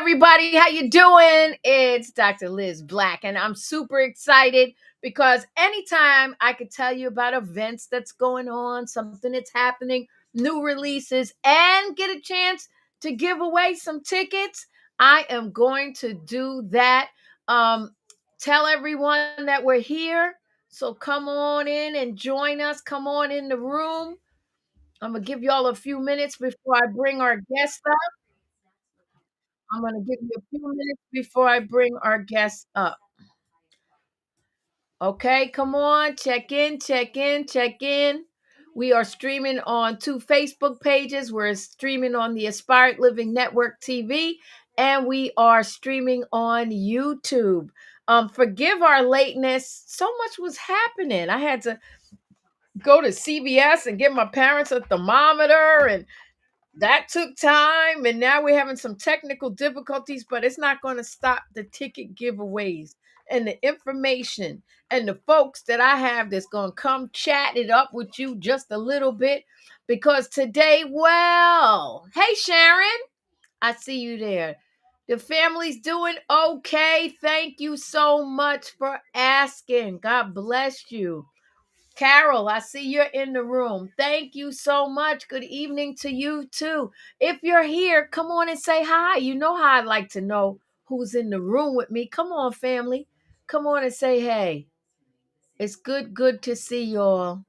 everybody, how you doing? It's Dr. Liz Black, and I'm super excited because anytime I could tell you about events that's going on, something that's happening, new releases, and get a chance to give away some tickets, I am going to do that. Um, Tell everyone that we're here. So come on in and join us. Come on in the room. I'm gonna give y'all a few minutes before I bring our guest up. I'm going to give you a few minutes before I bring our guests up. Okay, come on, check in, check in, check in. We are streaming on two Facebook pages. We're streaming on the Aspired Living Network TV, and we are streaming on YouTube. Forgive our lateness. So much was happening. I had to go to CVS and get my parents a thermometer, and that took time, and now we're having some technical difficulties, but it's not going to stop the ticket giveaways and the information and the folks that I have that's going to come chat it up with you just a little bit. Because today, well, hey Sharon, I see you there. The family's doing okay. Thank you so much for asking. God bless you. Carol, I see you're in the room. Thank you so much. Good evening to you too. If you're here, come on and say hi. You know how I like to know who's in the room with me. Come on, family. Come on and say hey. It's good to see y'all.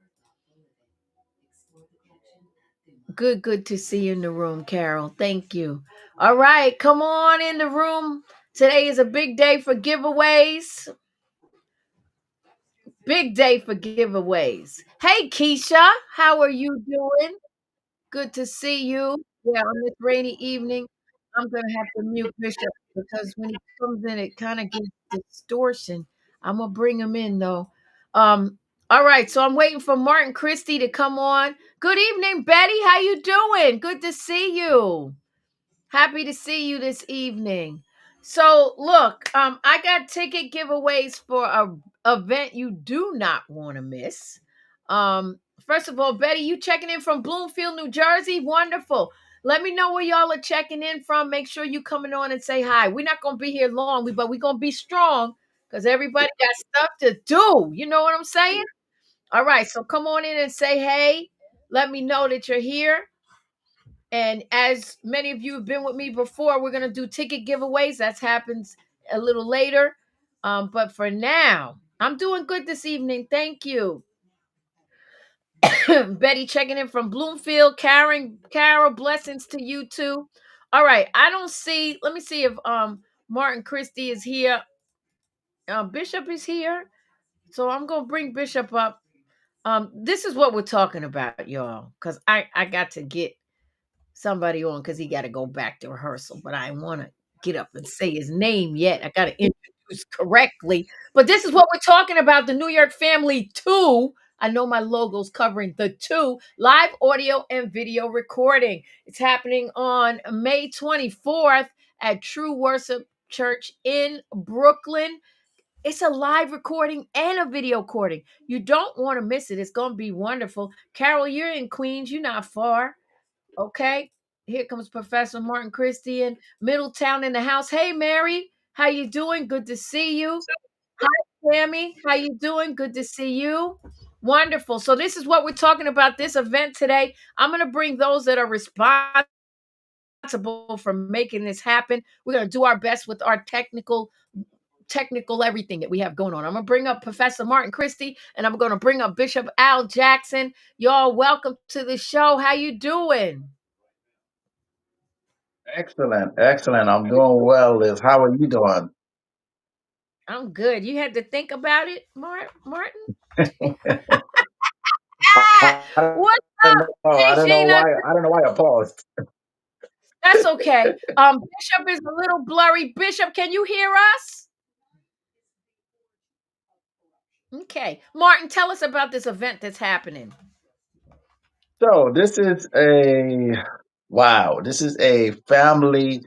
Good to see you in the room, Carol. Thank you. All right, come on in the room. Today is a big day for giveaways. Big day for giveaways. Hey, Keisha, how are you doing? Good to see you. Yeah, on this rainy evening, I'm gonna have to mute Bishop because when he comes in, it kind of gives distortion. I'm gonna bring him in though. All right, so I'm waiting for Martin Christie to come on. Good evening, Betty. How you doing? Good to see you. Happy to see you this evening. So look, I got ticket giveaways for a event you do not want to miss. First of all, Betty, you checking in from Bloomfield, New Jersey? Wonderful. Let me know where y'all are checking in from. Make sure you coming on and say hi. We're not gonna be here long, but we're gonna be strong because everybody got stuff to do. You know what I'm saying? All right, so come on in and say hey. Let me know that you're here. And as many of you have been with me before, we're gonna do ticket giveaways. That happens a little later. But for now, I'm doing good this evening. Thank you. Betty checking in from Bloomfield. Karen, Carol, blessings to you too. All right. I don't see, let me see if Martin Christie is here. Bishop is here. So I'm gonna bring Bishop up. This is what we're talking about, y'all. Because I got to get somebody on because he got to go back to rehearsal, but I want to get up and say his name yet. I got to introduce correctly. But this is what we're talking about, the New York Family 2. I know my logo's covering the 2 live audio and video recording. It's happening on May 24th at True Worship Church in Brooklyn. It's a live recording and a video recording. You don't want to miss it. It's going to be wonderful. Carol, you're in Queens. You're not far. Okay, here comes Professor Martin Christie in Middletown in the house. Hey, Mary, how you doing? Good to see you. Hi, Sammy, how you doing? Good to see you. Wonderful. So this is what we're talking about this event today. I'm going to bring those that are responsible for making this happen. We're going to do our best with our technical everything that we have going on. I'm going to bring up Professor Martin Christie and I'm going to bring up Bishop Al Jackson. Y'all welcome to the show. How you doing? Excellent, excellent. I'm doing well, Liz. How are you doing? I'm good. You had to think about it, Martin? Ah, I what's don't up? know. Hey, I don't know Gina. why. I don't know why I paused. That's okay. Bishop is a little blurry. Bishop, can you hear us? Okay. Martin, tell us about this event that's happening. So this is a wow. This is a family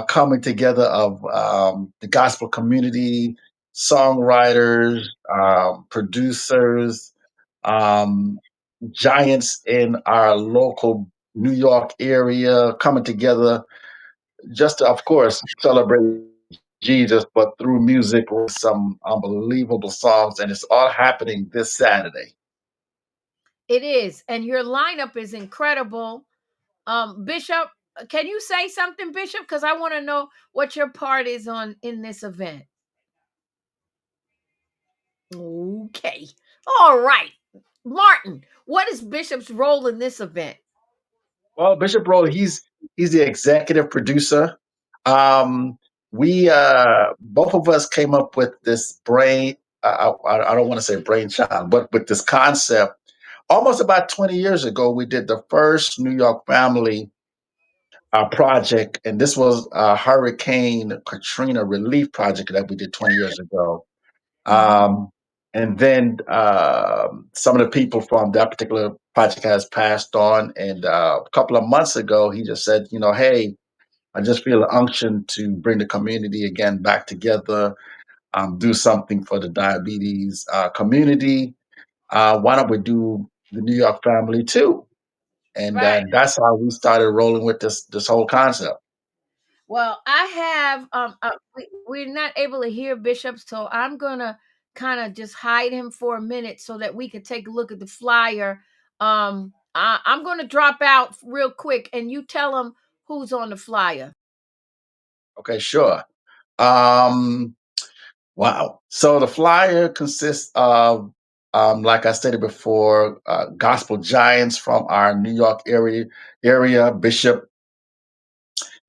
coming together of the gospel community, songwriters, producers, um, giants in our local New York area coming together just to, of course, celebrate Jesus, but through music with some unbelievable songs, and it's all happening this Saturday. It is, and your lineup is incredible. Bishop, can you say something, Bishop? Because I want to know what your part is on in this event. Okay. All right. Martin, what is Bishop's role in this event? Well, Bishop Roll, he's the executive producer. Um, we both of us came up with this brain. I don't want to say brainchild, but with this concept almost about 20 years ago. We did the first New York Family project, and this was a Hurricane Katrina relief project that we did 20 years ago. Mhm. Um, and then some of the people from that particular project has passed on. And a couple of months ago, he just said, hey, I just feel an unction to bring the community again back together, do something for the diabetes community. Why don't we do the New York Family too? And Right. that's how we started rolling with this whole concept. Well, I have we're not able to hear Bishop, so I'm gonna kind of just hide him for a minute so that we could take a look at the flyer. I'm gonna drop out real quick, and you tell him who's on the flyer. Okay, sure. Um, Wow. So the flyer consists of, like I stated before, gospel giants from our New York area. Bishop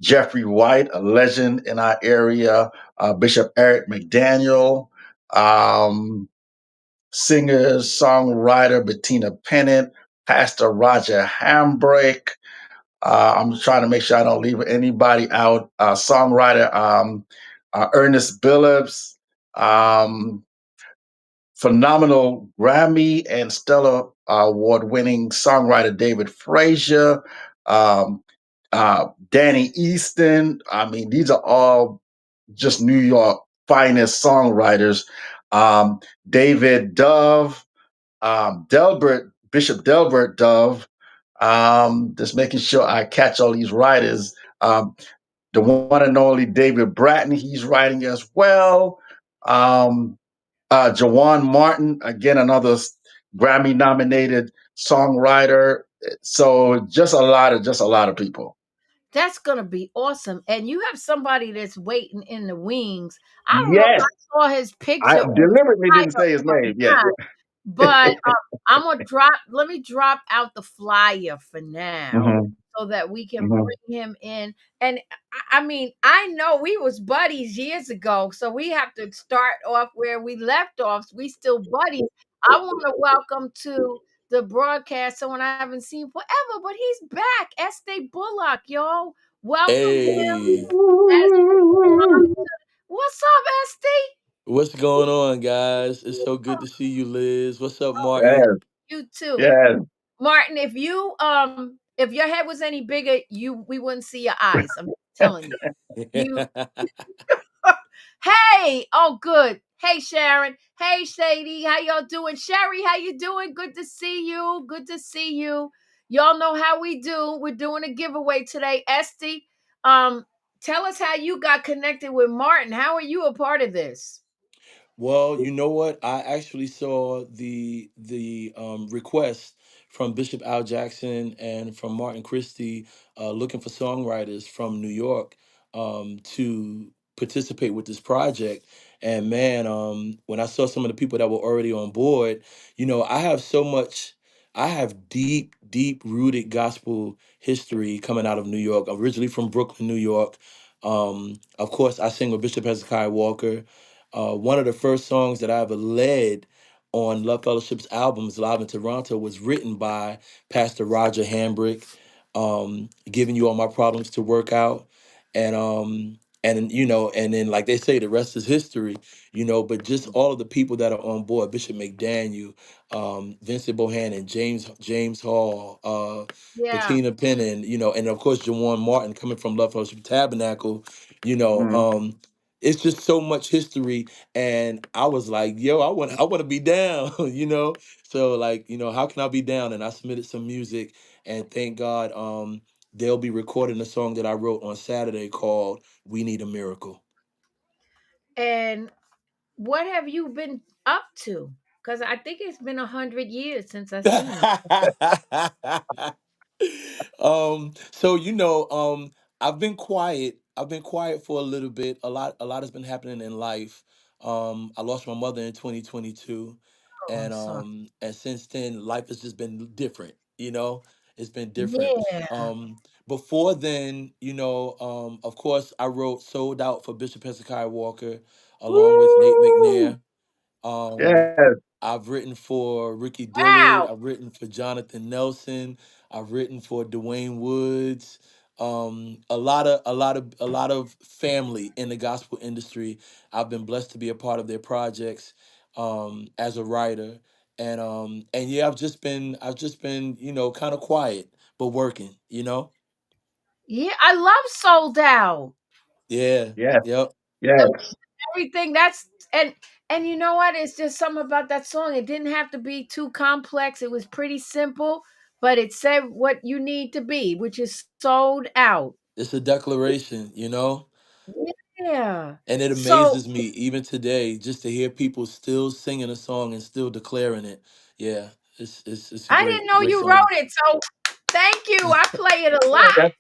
Jeffrey White, a legend in our area. Bishop Eric McDaniel, um, singer songwriter Bettina Pennant, Pastor Roger Hambrick. I'm trying to make sure I don't leave anybody out. Songwriter Ernest Billups. Um, Phenomenal Grammy and Stellar Award winning songwriter David Frazier, um, Danny Easton. I mean, these are all just New York finest songwriters. Um, David Dove, Bishop Delbert Dove. Just making sure I catch all these writers. The one and only David Bratton, he's writing as well. Um, Jawan Martin, again, another Grammy nominated songwriter. So just a lot of people. That's gonna be awesome, and you have somebody that's waiting in the wings. I don't know if Yes, I saw his I picture or deliberately didn't flyer say his name. Yeah. online. But, I'm gonna drop let me drop out the flyer for now Hmm. so that we can Hmm. bring him in, and I mean, I know we was buddies years ago, so we have to start off where we left off. We still buddies. I wanna welcome to the broadcast someone I haven't seen forever, but he's back, Estee Bullock, y'all. Welcome him. Hey, Estee, what's up, Estee? what's going on, guys? It's so good to see you, Liz. What's up, Martin? Yes, You too. yes. Martin, if your head was any bigger, you we wouldn't see your eyes. I'm telling you. You Hey, oh good. Hey Sharon. Hey Shady. How y'all doing? Sherry, how you doing? Good to see you. Good to see you. Y'all know how we do. We're doing a giveaway today. Esty, tell us how you got connected with Martin. How are you a part of this? Well, you know what? I actually saw the request from Bishop Al Jackson and from Martin Christie, looking for songwriters from New York to participate with this project. And man, when I saw some of the people that were already on board, I have so much. I have deep, deep rooted gospel history coming out of New York. Originally from Brooklyn, New York. Of course, I sing with Bishop Hezekiah Walker. One of the first songs that I ever led on Love Fellowship's albums, Live in Toronto, was written by Pastor Roger Hambrick, giving you all my problems to work out. And then like they say, the rest is history, but just all of the people that are on board, Bishop McDaniel, Vincent Bohannon, James Hall, Yeah. Bettina Pennon, and of course Jawan Martin coming from Love Fellowship Tabernacle, you know, Mhm. um, it's just so much history. And I was like, yo, I want to be down. So like, how can I be down? And I submitted some music, and thank God, they'll be recording a song that I wrote on Saturday called "We Need a Miracle." And what have you been up to? Because I think it's been 100 years since I seen you. So I've been quiet. I've been quiet for a little bit. A lot has been happening in life. I lost my mother in 2022, Oh, I'm sorry. and since then life has just been different, It's been different. Yeah. Before then, of course I wrote Sold Out for Bishop Hezekiah Walker along with Nate Woo! McNair. Um, Yes. I've written for Ricky Dillard. Wow. I've written for Jonathan Nelson. I've written for Dwayne Woods. A lot of family in the gospel industry. I've been blessed to be a part of their projects as a writer, and yeah, I've just been kind of quiet but working. Yeah, I love Sold Out. Yeah, Yes. yep. The Yes. everything that's and you know what? It's just something about that song. It didn't have to be too complex. It was pretty simple, but it said what you need to be, which is sold out. It's a declaration. Yeah. And it So amazes me even today just to hear people still singing a song and still declaring it. Yeah, it's a I great didn't know great you wrote song. it. So thank you. I play it a lot. That's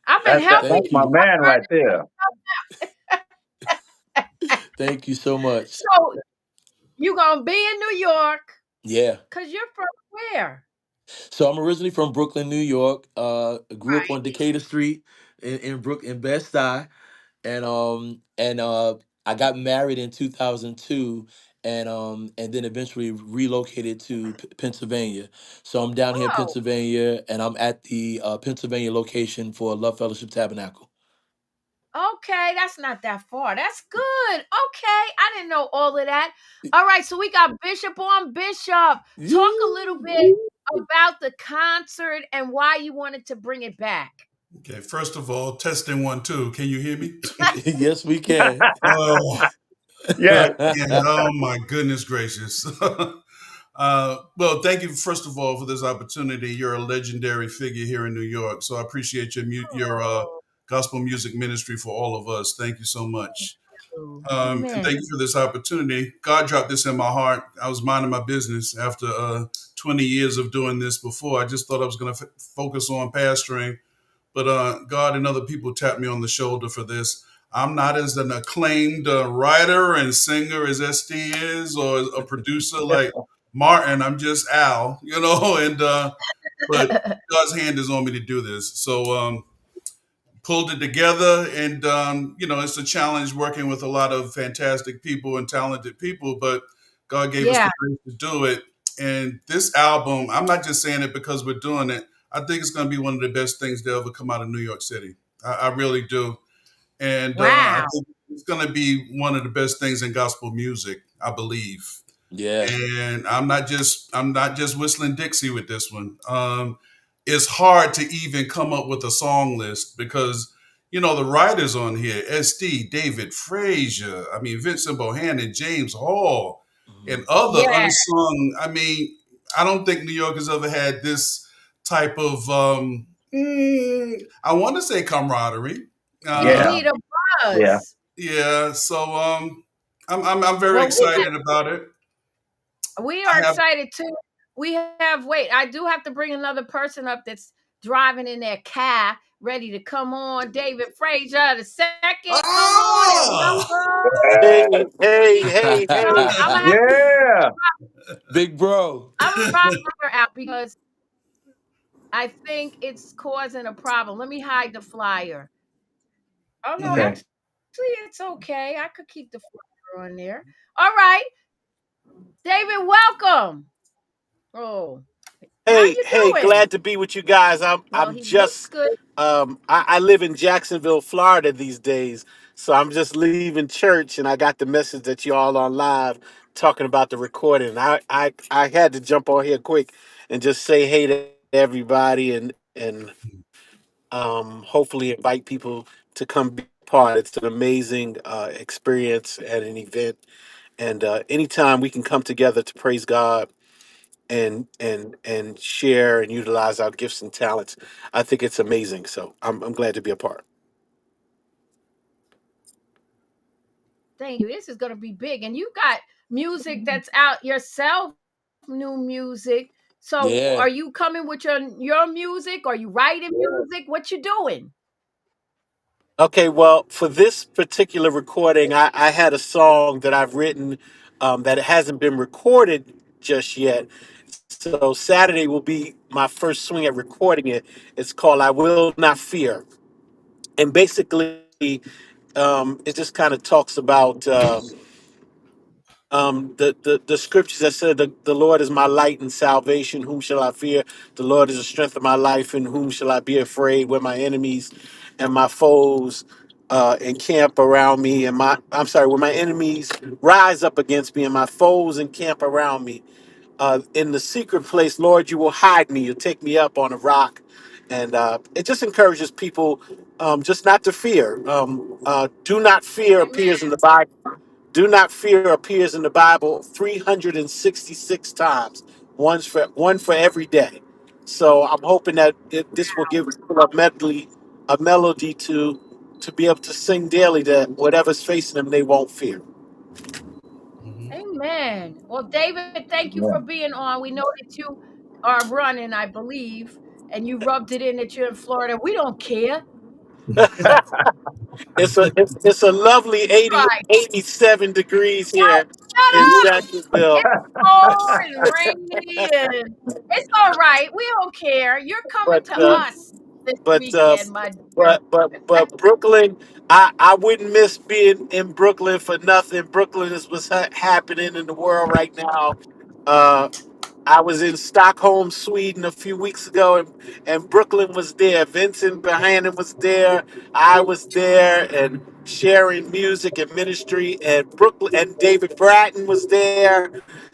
I've been helping that's Thank you my you. man work right there. on it. Thank you so much. So you gonna be in New York Yeah. because you're from where? So I'm originally from Brooklyn, New York. I grew up Right. on Decatur Street in Bed-Stuy, and I got married in 2002, and then eventually relocated to Pennsylvania. So I'm down here in Oh, Pennsylvania, and I'm at the Pennsylvania location for Love Fellowship Tabernacle. okay. That's not that far. That's good. Okay. I didn't know all of that. All right. So we got Bishop on Bishop. Talk a little bit about the concert and why you wanted to bring it back. Okay, first of all, testing one, two. Can you hear me? Yes, we can. Oh, Yes. yeah. Oh, my goodness gracious. Well, thank you, first of all, for this opportunity. You're a legendary figure here in New York. So I appreciate your Oh, gospel music ministry for all of us. Thank you so much. And amen. thank you for this opportunity. God dropped this in my heart. I was minding my business after 20 years of doing this before. I just thought I was going to focus on pastoring, but God and other people tapped me on the shoulder for this. I'm not as an acclaimed writer and singer as ST is, or a producer like Martin. I'm just Al, and but God's hand is on me to do this. So pulled it together, and it's a challenge working with a lot of fantastic people and talented people, but God gave us Yeah. the grace to do it. And this album, I'm not just saying it because we're doing it. I think it's going to be one of the best things to ever come out of New York City. I really do. And I Wow. think it's going to be one of the best things in gospel music, I believe. Yeah. And I'm not just whistling Dixie with this one. It's hard to even come up with a song list because the writers on here: SD, David Frazier, I mean Vincent Bohannon, James Hall, and Mhm. other Yeah. unsung. I mean, I don't think New York has ever had this type of I want to say camaraderie. You Yeah. Uh, need a Yeah. buzz. yeah, so I'm very Well, excited about it. we I are have. excited too. We have wait, I do have to bring another person up that's driving in their car, ready to come on. David Frazier, the second. Come on and Oh! welcome. Hey, hey, hey, So hey. I'm gonna have to Yeah. Big bro. I'm gonna drop her out because I think it's causing a problem. Let me hide the flyer. Oh no, Mhm. Okay. actually it's okay. I could keep the flyer on there. All right, David, welcome. Oh, how Hey, you hey, doing? glad to be with you guys. I'm Well, I'm he looks just good. I live in Jacksonville, Florida these days. So I'm just leaving church and I got the message that you all on live talking about the recording. I had to jump on here quick and just say hey to everybody and hopefully invite people to come be a part. It's an amazing experience and an event. And anytime we can come together to praise God and share and utilize our gifts and talents. I think it's amazing. So I'm glad to be a part. Thank you. This is going to be big. And you got music that's out yourself, new music. So Yeah. are you coming with your music? Are you writing music? What you doing? Okay, well, for this particular recording, I had a song that I've written that hasn't been recorded just yet. So Saturday will be my first swing at recording it. It's called "I Will Not Fear," and basically, it just kind of talks about the scriptures that said the Lord is my light and salvation. Whom shall I fear? The Lord is the strength of my life. And whom shall I be afraid? When my enemies and my foes encamp around me, and when my enemies rise up against me, and my foes encamp around me. In the secret place, Lord, you will hide me. You'll take me up on a rock. And it just encourages people just not to fear. Do not fear appears in Amen. the Bible. Do not fear appears in the Bible 366 times, one for every day. So I'm hoping that this will give people a melody to be able to sing daily, that whatever's facing them, they won't fear. Mhm. Amen. Well, David, thank you for Amen. being on. We know that you are running, I believe, and you rubbed it in that you're in Florida. We don't care. It's a lovely 80 Right. 87 degrees Shut, here in shut up. Jacksonville. It's cold and rainy and it's all right. We don't care. You're coming But to us this but uh, weekend, my dear. but Brooklyn, I wouldn't miss being in Brooklyn for nothing. Brooklyn is what's happening in the world right now. Uh, I was in Stockholm, Sweden a few weeks ago, and Brooklyn was there. Vincent Behanen was there. I was there, and sharing music and ministry. And Brooklyn and David Bratton was there.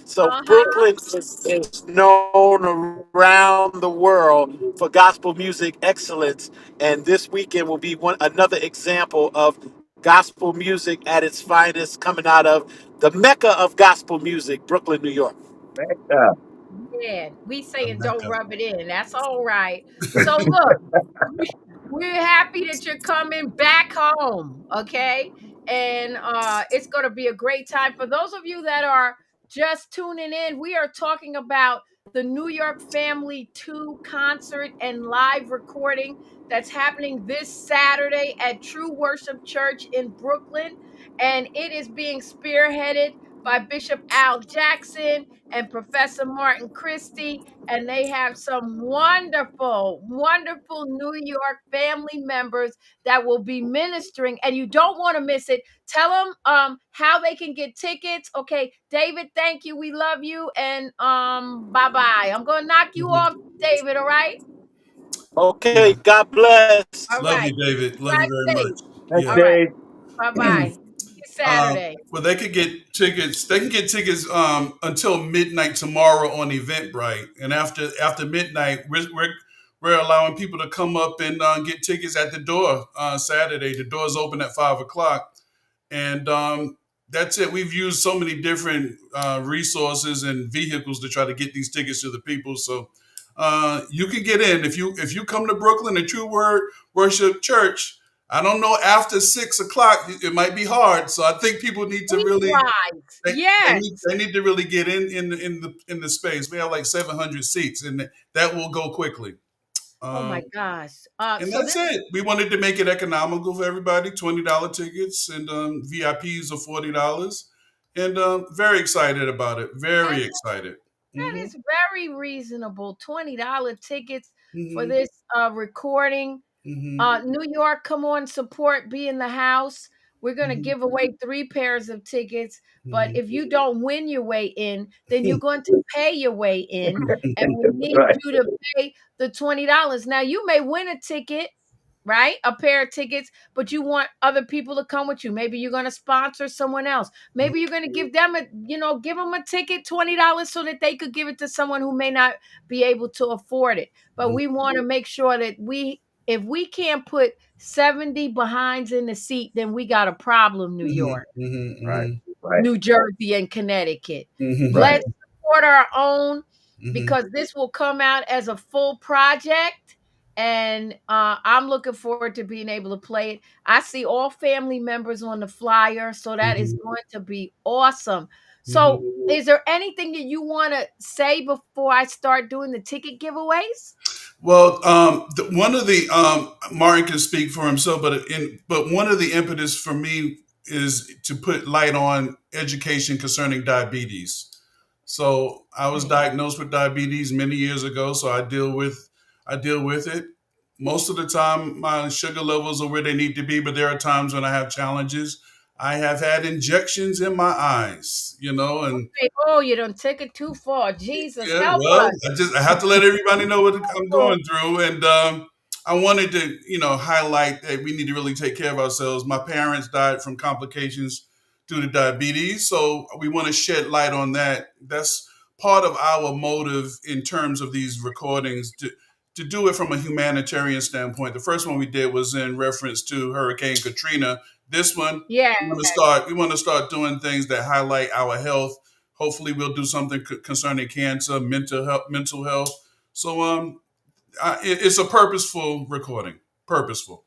So Uh-huh. Brooklyn is known around the world for gospel music excellence. And this weekend will be another example of gospel music at its finest, coming out of the mecca of gospel music, Brooklyn, New York. Mecca. Man, we I saying like don't that. rub it in. That's all right. So look, we're happy that you're coming back home, okay? And it's going to be a great time. For those of you that are just tuning in, we are talking about the New York Family 2 concert and live recording that's happening this Saturday at True Worship Church in Brooklyn. And it is being spearheaded by Bishop Al Jackson and Professor Martin Christie, and they have some wonderful, wonderful New York family members that will be ministering, and you don't want to miss it. Tell them how they can get tickets. Okay, David, thank you. We love you, and bye bye. I'm gonna knock you Mhm. off, David. All right, Okay, Yeah. God bless. all Love right. you, David. Love you Drive very safe. much. Thanks, Yeah. All right, Dave. bye bye. Saturday. Well, they could get tickets. They can get tickets until midnight tomorrow on Eventbrite, and after midnight, we're allowing people to come up and get tickets at the door Saturday. The doors open at 5 o'clock, and that's it. We've used so many different resources and vehicles to try to get these tickets to the people. So you can get in if you come to Brooklyn, the True Word Worship Church. I don't know, after 6 o'clock it might be hard. So I think people need to Please really rise. they, they need Yes. they need to really get in the space. We have like 700 seats, and that will go quickly. Oh Um, my gosh. and So that's this it. We wanted to make it economical for everybody. $20 tickets, and VIPs are $40. And very excited about it. and Very excited. that Hmm. is very reasonable. $20 tickets for Hmm. this recording. Hmm. New York, come on, support, be in the house. We're going to Hmm. give away 3 pairs of tickets. But Hmm. if you don't win your way in, then you're going to pay your way in. And we That's need right. you to pay the $20. Now, you may win a ticket, right? A pair of tickets, but you want other people to come with you. Maybe you're going to sponsor someone else. Maybe you're going to give them give them a ticket, $20 so that they could give it to someone who may not be able to afford it. But we want to make sure that if we can't put 70 behinds in the seat, then we got a problem, New Hmm. York, Right. Hmm. Right. New Jersey, and Connecticut. Hmm. Right. Let's support our own. because this will come out as a full project. And I'm looking forward to being able to play it. I see all family members on the flyer, so that is going to be awesome. So, is there anything that you want to say before I start doing the ticket giveaways? Well, one of the Martin can speak for himself, but one of the impetus for me is to put light on education concerning diabetes. So I was Right. diagnosed with diabetes many years ago, so I deal with it. Most of the time, my sugar levels are where they need to be, but there are times when I have challenges. I have had injections in my eyes, and Hey, oh, you don't take it too far. Jesus, yeah, help well, us. I have to let everybody know what I'm Oh, going through, and I wanted to, highlight that we need to really take care of ourselves. My parents died from complications due to diabetes, so we want to shed light on that. That's part of our motive in terms of these recordings to do it from a humanitarian standpoint. The first one we did was in reference to Hurricane Katrina. This one, yeah. we want to start doing things that highlight our health. Hopefully, we'll do something concerning cancer, mental health. So, it's a purposeful recording. Purposeful,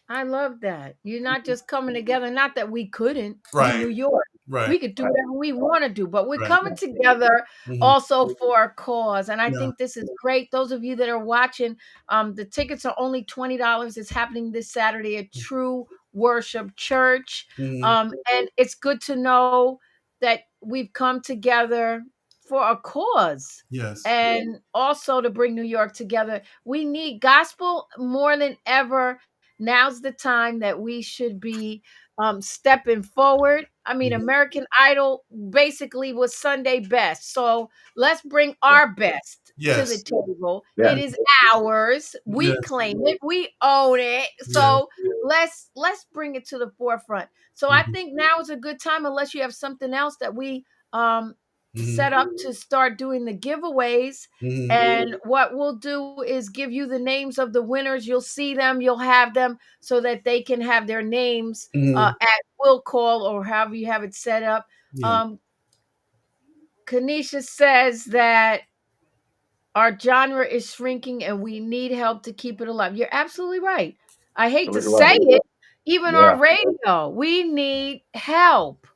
I love that. You're not just coming together, not that we couldn't. We right? New York. Right. We could do whatever we want to do, but we're Right. coming together Hmm. also for a cause. And I Yeah. think this is great. Those of you that are watching, the tickets are only $20. It's happening this Saturday at True Worship Church. Hmm. And it's good to know that we've come together for a cause Yes. and also to bring New York together. We need gospel more than ever. Now's the time that we should be stepping forward. I mean, Hmm. American Idol basically was Sunday best. So let's bring our best to the Yes. table. Yeah. It is ours. We Yes. claim it. We own it. Yes. So let's bring it to the forefront. So I Hmm. think now is a good time, unless you have something else that we set Hmm. up to start doing the giveaways. Hmm. And what we'll do is give you the names of the winners. You'll see them, you'll have them so that they can have their names Hmm. at will call or however you have it set up. Yeah. Um, Kanisha says that our genre is shrinking and we need help to keep it alive. You're absolutely right. I hate to Absolutely right. say it, even Yeah. our radio, we need help.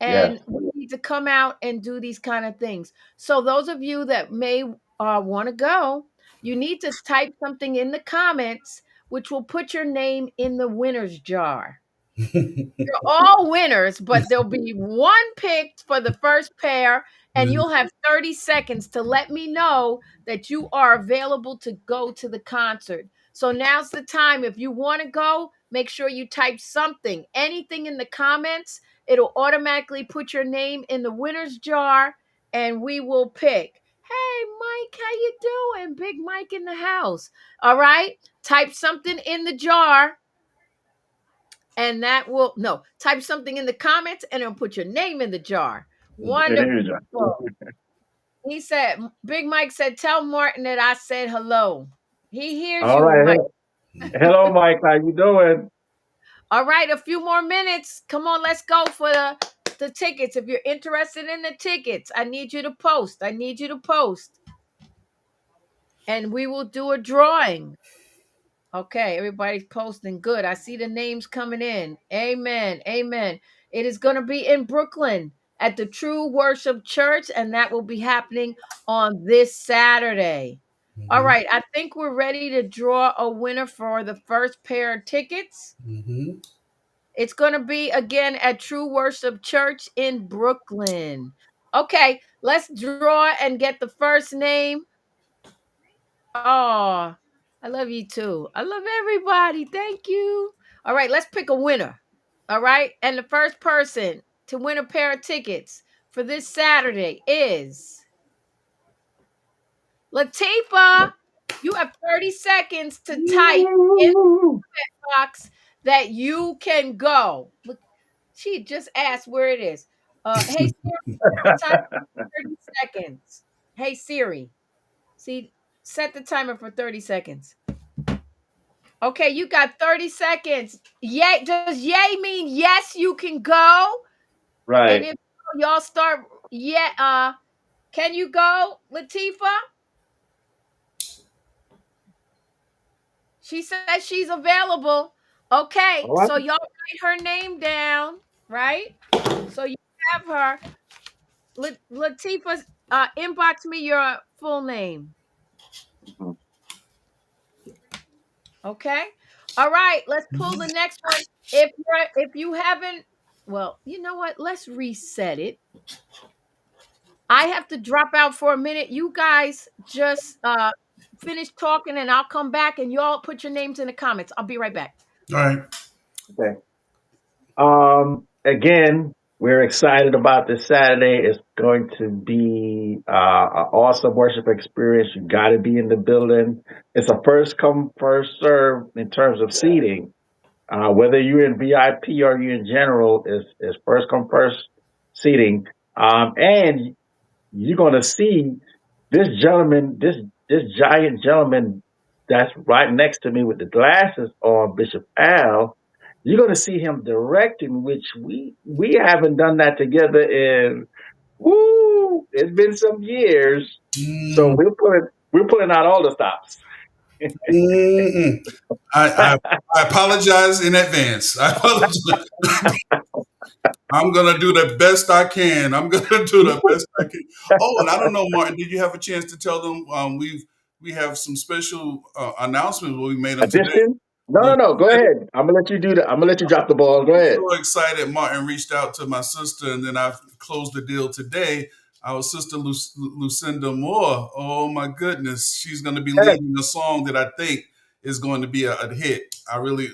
Yes. And we need to come out and do these kind of things. So those of you that may want to go, you need to type something in the comments, which will put your name in the winner's jar. You're all winners, but there'll be one picked for the first pair, and you'll have 30 seconds to let me know that you are available to go to the concert. So now's the time. If you want to go, make sure you type something, anything in the comments. It'll automatically put your name in the winner's jar, and we will pick. Hey, Mike, how you doing? Big Mike in the house. All right. Type something in the jar and that will no type something in the comments and it'll put your name in the jar. It Wonderful. is. He said, Big Mike said, tell Martin that I said hello. He hears All you, right. Mike. Hello, Mike. How you doing? All right, a few more minutes. Come on, let's go for the tickets. If you're interested in the tickets, I need you to post. I need you to post. And we will do a drawing. Okay, everybody's posting. Good. I see the names coming in. Amen. Amen. It is going to be in Brooklyn at the True Worship Church, and that will be happening on this Saturday. All Hmm. right. I think we're ready to draw a winner for the first pair of tickets. Hmm. It's going to be again at True Worship Church in Brooklyn. Okay, let's draw and get the first name. Oh, I love you too. I love everybody. Thank you. All right, let's pick a winner. All right. And the first person to win a pair of tickets for this Saturday is Latifa. You have 30 seconds to type in Woo! the box that you can go. Look, she just asked where it is. Hey Siri, set the timer for 30 seconds. Hey Siri. See, set the timer for 30 seconds. Okay, you got 30 seconds. Yay. Does yay mean yes, you can go? And Right. if y'all start, yeah, Can you go, Latifah? She says she's available. Okay, All right. so y'all write her name down, right? So you have her. Latifah, inbox me your full name. Mhm. Okay. All right. Let's pull the next one. If you haven't, well, you know what? Let's reset it. I have to drop out for a minute. You guys just finish talking, and I'll come back, and y'all put your names in the comments. I'll be right back. All right. Okay. Again, we're excited about this Saturday. It's going to be an awesome worship experience. You got to be in the building. It's a first come, first serve in terms of seating. Whether you're in VIP or you're in general, is first come, first seating. And you're going to see this gentleman, this giant gentleman that's right next to me with the glasses on, Bishop Al. You're going to see him directing, which we haven't done that together in it's been some years. So Mm, we're pulling out all the stops. mm-mm. I apologize in advance. I apologize. I'm gonna do the best I can. I'm gonna do the best I can. Oh, and I don't know, Martin. Did you have a chance to tell them we have some special announcements when we made them today? Addition? No, Well, no, no. Go ahead. I'm gonna let you do that. I'm gonna let you drop the ball. Go I'm ahead. so excited. Martin reached out to my sister, and then I closed the deal today. Our sister Lucinda Moore. Oh my goodness, she's going to be Yes, leading a song that I think is going to be a hit. I really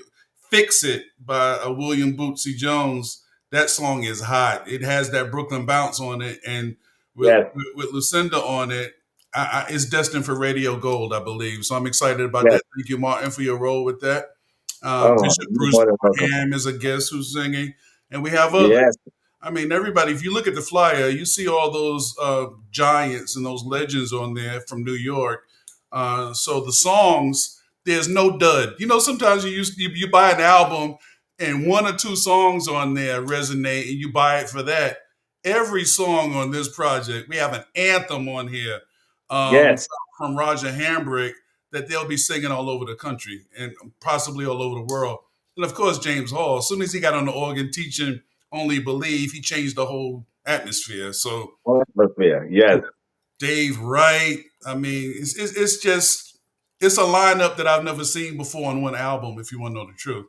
Fix It by William Bootsy Jones. That song is hot. It has that Brooklyn bounce on it, and with yes, with Lucinda on it, it's destined for radio gold, I believe. So I'm excited about yes. that. Thank you, Martin, for your role with that. Oh, Bishop you're Bruce more than welcome. Ham is a guest who's singing, and we have others. Yes, I mean, everybody. If you look at the flyer, you see all those giants and those legends on there from New York. So the songs, there's no dud. You know, sometimes you buy an album and one or two songs on there resonate, and you buy it for that. Every song on this project, we have an anthem on here yes, from Roger Hambrick that they'll be singing all over the country and possibly all over the world. And of course, James Hall. As soon as he got on the organ teaching Only Believe, he changed the whole atmosphere. So atmosphere. Yes, Dave Wright, I mean, it's just it's a lineup that I've never seen before on one album. If you want to know the truth.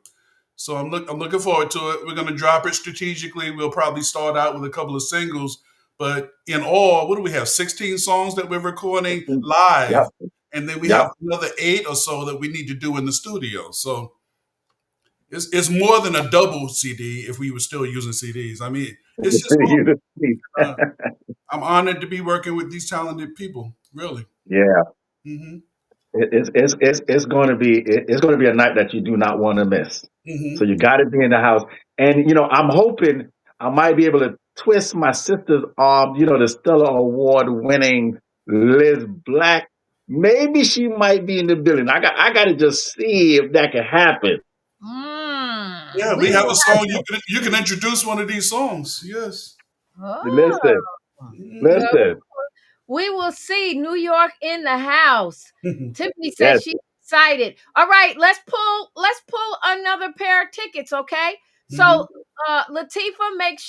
So I'm looking forward to it. We're going to drop it strategically. We'll probably start out with a couple of singles, but in all, what do we have? 16 songs that we're recording live, yep, and then we have yep. another 8 or so that we need to do in the studio. So it's more than a double CD if we were still using CDs. I mean, it's just uh, I'm honored to be working with these talented people. Really. Yeah, Hmm. it's going to be it's going to be a night that you do not want to miss. So Hmm. you got to be in the house, and I'm hoping I might be able to twist my sister's arm. The Stella Award winning Liz Black. Maybe she might be in the building. I got to just see if that can happen. Yeah, we We have will a song. You can introduce one of these songs. Yes. have. Listen, Hmm. Well, listen. we will see New York in the house. Tiffany Yes, says she's excited. All right, let's pull another pair of tickets, okay? Hmm. So Latifah, make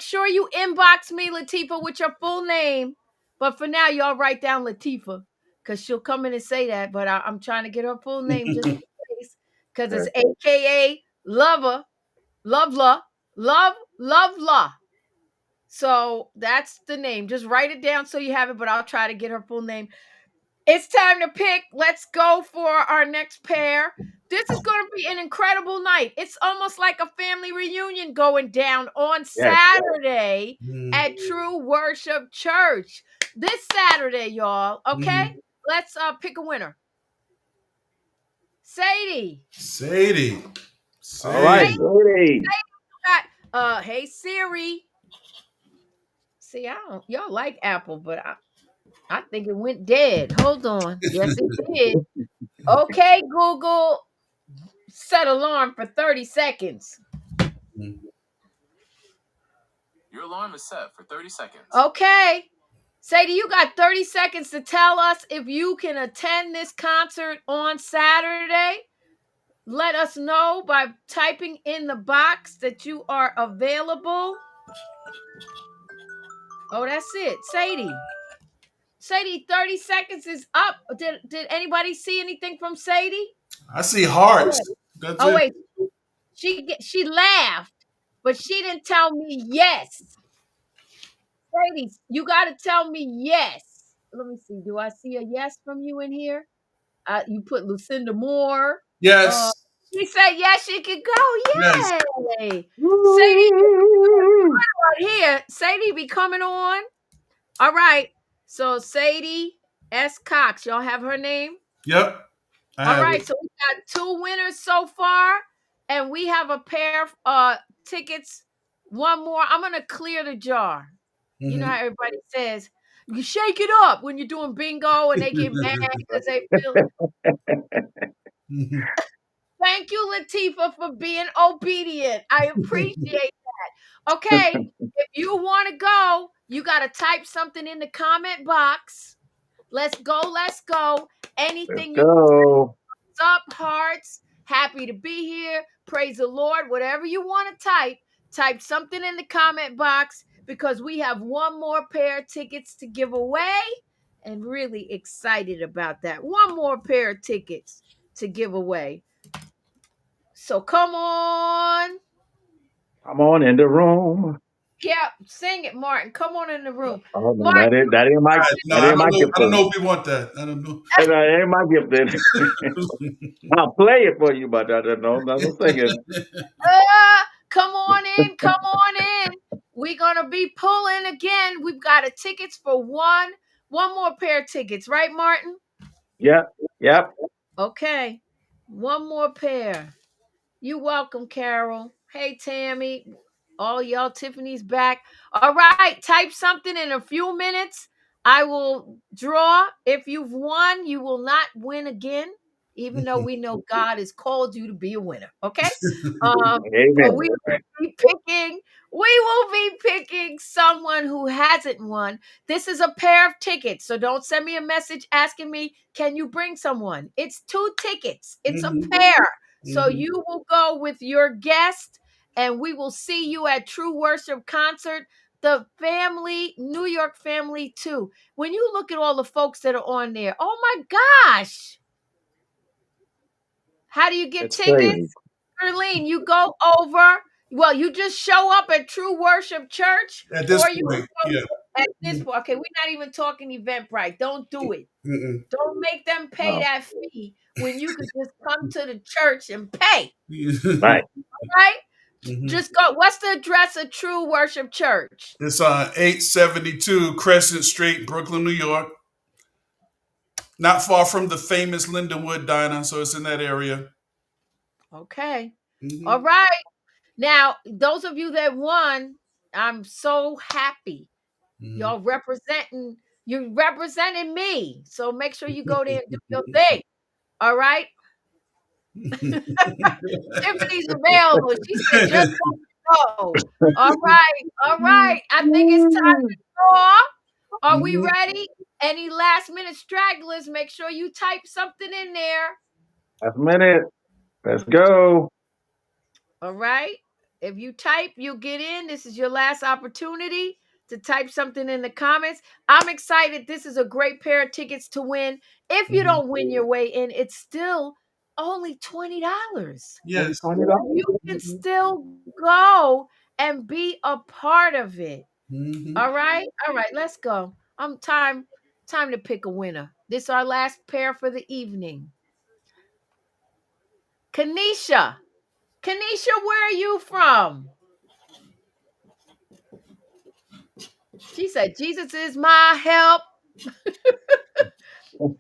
sure you inbox me, Latifah, with your full name. But for now, y'all write down Latifah because she'll come in and say that. But I'm trying to get her full name just in case because it's yes, AKA Lover, Love La, Love La. So that's the name. Just write it down so you have it, but I'll try to get her full name. It's time to pick. Let's go for our next pair. This is going to be an incredible night. It's almost like a family reunion going down on yes. Saturday Hmm. at True Worship Church. This Saturday, y'all. Okay? Hmm. Let's pick a winner. Sadie. Sadie. All right, Sadie Sadie. Sadie. got hey Siri. See, I don't y'all like Apple, but I think it went dead. Hold on. Yes, it did. Okay, Google, set alarm for 30 seconds. Your alarm is set for 30 seconds. Okay. Sadie, you got 30 seconds to tell us if you can attend this concert on Saturday. Let us know by typing in the box that you are available. Oh, that's it. Sadie. Sadie, 30 seconds is up. Did anybody see anything from Sadie? I see hearts. That's Oh, it. wait. She laughed, but she didn't tell me yes. Sadie, you got to tell me yes. Let me see. Do I see a yes from you in here? You put Lucinda Moore. Yes. She said yes, she could go. Yes. Yay. Sadie, right here. Sadie be coming on. All right. So Sadie S. Cox, y'all have her name? Yep. All right. So we got 2 winners so far, and we have a pair of tickets. One more. I'm gonna clear the jar. Mm-hmm. You know how everybody says you shake it up when you're doing bingo and they get mad because they feel. Mm-hmm. Thank you, Latifah, for being obedient. I appreciate that. Okay, if you want to go, you got to type something in the comment box. Let's go. Let's go. Anything you up, hearts. Happy to be here. Praise the Lord. Whatever you want to type something in the comment box because we have one more pair of tickets to give away and really excited about that. One more pair of tickets to give away. So come on. Come on in the room. Yeah, sing it, Martin. Come on in the room. Oh, no, Martin, that ain't my No, that I ain't my don't know. gift. I don't know if we want that. I don't know. That ain't my gift. I'll play it for you, but I don't know. Nothing singing. come on in. Come on in. We're gonna be pulling again. We've got a tickets for one more pair of tickets, right, Martin? Yep. Okay. One more pair. You're welcome, Carol. Hey, Tammy. All y'all, Tiffany's back. All right. Type something in a few minutes. I will draw. If you've won, you will not win again, even though we know God has called you to be a winner. Okay. But Amen. we will be picking someone who hasn't won. This is a pair of tickets. So don't send me a message asking me, can you bring someone? It's 2 tickets. It's a pair. So you will go with your guest and we will see you at True Worship Concert. The family, New York family too. When you look at all the folks that are on there, oh my gosh. How do you get It's tickets? crazy. Erlene, you go over. Well, you just show up at True Worship Church. At this or you point, go yeah. At this point. Okay, we're not even talking Eventbrite. Don't do it. Mm-mm. Don't make them pay No. that fee when you could just come to the church and pay. Right. Right? Mm-hmm. Just go. What's the address of True Worship Church? It's on 872 Crescent Street, Brooklyn, New York. Not far from the famous Lindenwood Diner, so it's in that area. Okay. Mm-hmm. All right. Now, those of you that won, I'm so happy. Mm-hmm. Y'all you representing me. So make sure you go there and do your thing. All right. Tiffany's available. She said just go. All right. I think it's time to draw. Are we ready? Any last minute stragglers? Make sure you type something in there. Last minute. Let's go. All right. If you type, you'll get in. This is your last opportunity to type something in the comments. I'm excited. This is a great pair of tickets to win. If you don't win your way in, it's still only $20. Yes. You can still go and be a part of it. Mm-hmm. All right. Let's go. Time to pick a winner. This is our last pair for the evening. Kanisha, where are you from? She said, Jesus is my help.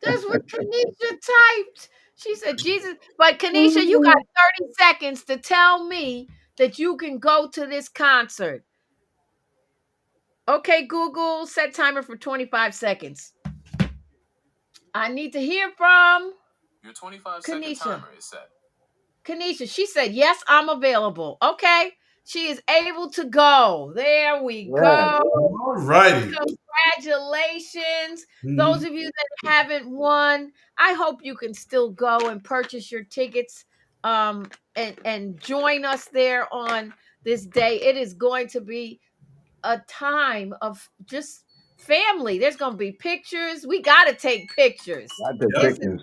That's what Kanisha typed. She said, Jesus. But Kanisha, you got 30 seconds to tell me that you can go to this concert. Okay, Google, set timer for 25 seconds. I need to hear from your 25-second timer is set. Kanisha, she said, yes, I'm available. Okay, She is able to go. There we Yeah. go. All righty. Congratulations. Those of you that haven't won, I hope you can still go and purchase your tickets and join us there on this day. It is going to be a time of just family. There's going to be pictures. We got to take pictures. I did This is pictures.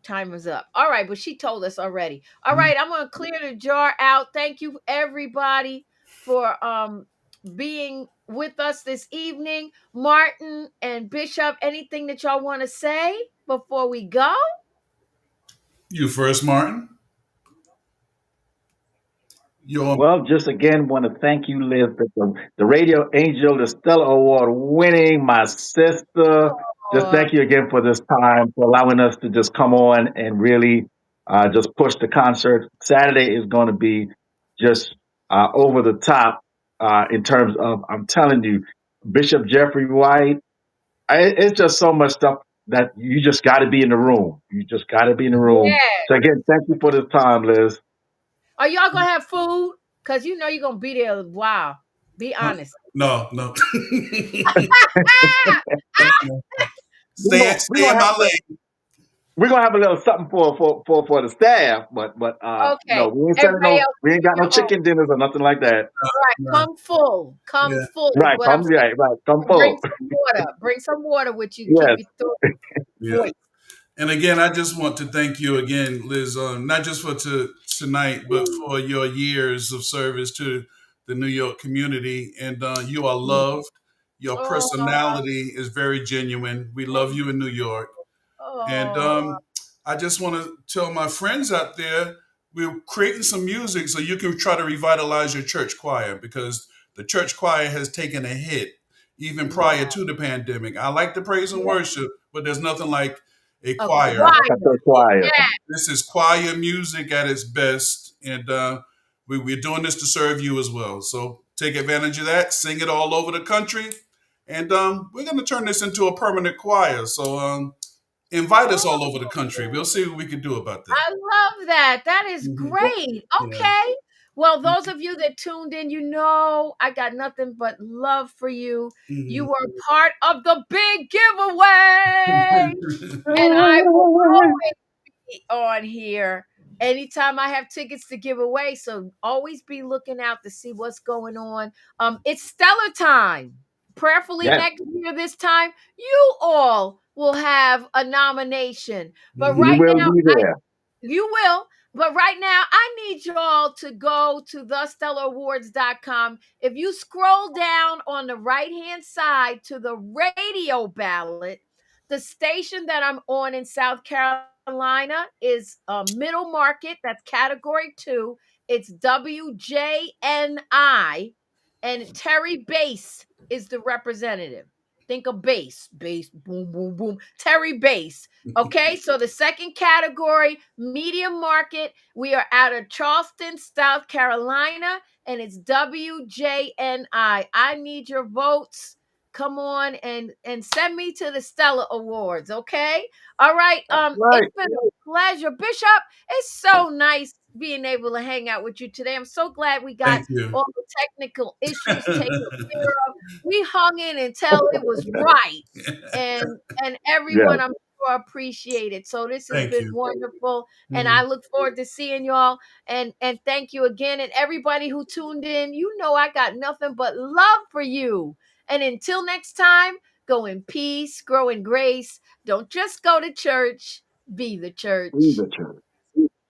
time is up. All right, but she told us already. All Mhm. right, I'm going to clear the jar out. Thank you everybody for being with us this evening. Martin and Bishop, anything that y'all want to say before we go? You first, Martin. You're Well, just again, want to thank you, Liz, the Radio Angel, the Stellar Award winning, my sister. Just Oh, thank you again for this time, for allowing us to just come on and really just push the concert. Saturday is going to be just over the top in terms of, I'm telling you, Bishop Jeffrey White. It's just so much stuff that you just got to be in the room. You just got to be in the room. yeah. So again, thank you for this time, Liz. Are y'all going to have food? Because you know you're going to be there a while. Be honest. no, no. Ah, We're stay, gonna, we're stay in gonna have my lane. we're gonna have a little something for the staff, but no, okay. we ain't selling Everybody no, else, we ain't bring got no your own. chicken dinners or nothing like that. Right. No, Come full. Come yeah, full is Right, what I'm saying. come Bring full. some water. Bring some water with you. Keep Yes, your throat yeah. moist. And again, I just want to thank you again, Liz, not just for tonight, but for your years of service to the New York community. And you are loved. Your Oh, personality is very genuine. We love you in New York. And oh, I just want to tell my friends out there, we're creating some music so you can try to revitalize your church choir because the church choir has taken a hit even prior yeah. to the pandemic. I like the praise and Yeah. worship, but there's nothing like a A choir. like I choir. said, quiet. Yeah. This is choir music at its best, and we're doing this to serve you as well. So take advantage of that, sing it all over the country, and we're going to turn this into a permanent choir. So invite us all over the country. We'll see what we can do about that. I love that. That is Mhm. great. Yeah. Okay. Well, those of you that tuned in, you know I got nothing but love for you. You Mhm. were part of the big giveaway. And I will always be on here anytime I have tickets to give away. So always be looking out to see what's going on. It's stellar time. Prayerfully Yes, next year, this time, you all will have a nomination. But we Mhm. right will now, be there. you will. But right now, I need y'all to go to thestellarawards.com. If you scroll down on the right hand side to the radio ballot, the station that I'm on in South Carolina is Middle Market. That's category 2. It's WJNI, and Terry Bass is the representative. Think of bass, boom, boom, boom. Terry Bass. Okay, so the second category, medium market, we are out of Charleston, South Carolina, and it's WJNI. I need your votes. Come on and send me to the Stella Awards, okay? All right. That's right. It's been a pleasure. Bishop, it's so nice being able to hang out with you today. I'm so glad we got Thank you. all the technical issues taken care of. We hung in until it was right. And everyone Yes, I'm sure appreciate it. So this has Thank been you. wonderful. And I Mhm. look forward to seeing y'all. And thank you again. And everybody who tuned in, you know I got nothing but love for you. And until next time, go in peace, grow in grace. Don't just go to church, be the be church. the church.